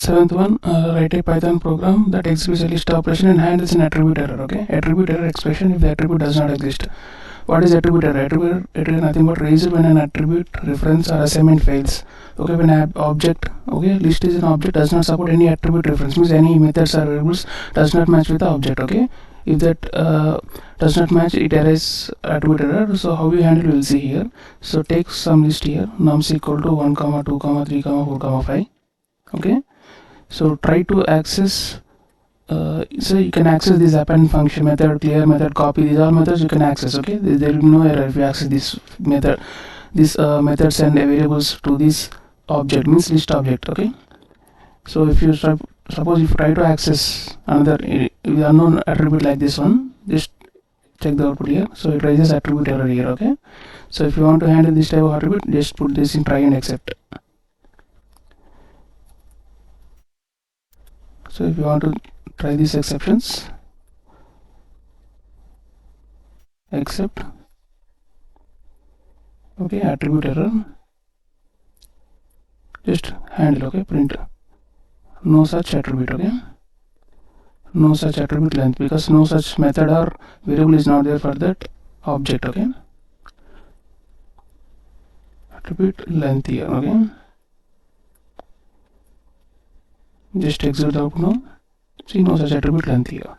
Seventh one, write a Python program that executes a list operation and handles an attribute error. Okay, attribute error expression if the attribute does not exist. What is attribute error? Attribute error is nothing but raised when an attribute, reference, or assignment fails. Okay, when an object, okay, list is an object does not support any attribute reference, means any methods or variables does not match with the object. Okay, if that does not match, it errors attribute error. So how we handle, we will see here. So take some list here, nums equal to 1, 2, 3, 4, 5. Okay, so try to access. So you can access this append function method, clear method, copy. These are methods you can access. Okay, there will be no error if you access this method. This methods and variables to this object, means list object. Okay, so if you suppose if you try to access another unknown attribute like this one, just check the output here. So it raises attribute error here. Okay, so if you want to handle this type of attribute, just put this in try and accept. So if you want to try these exceptions, accept. Okay, attribute error, just handle. Okay, print no such attribute. Okay, no such attribute length, because no such method or variable is not there for that object. Okay, attribute length here. Okay, just execute the output now. See, no such attribute length here.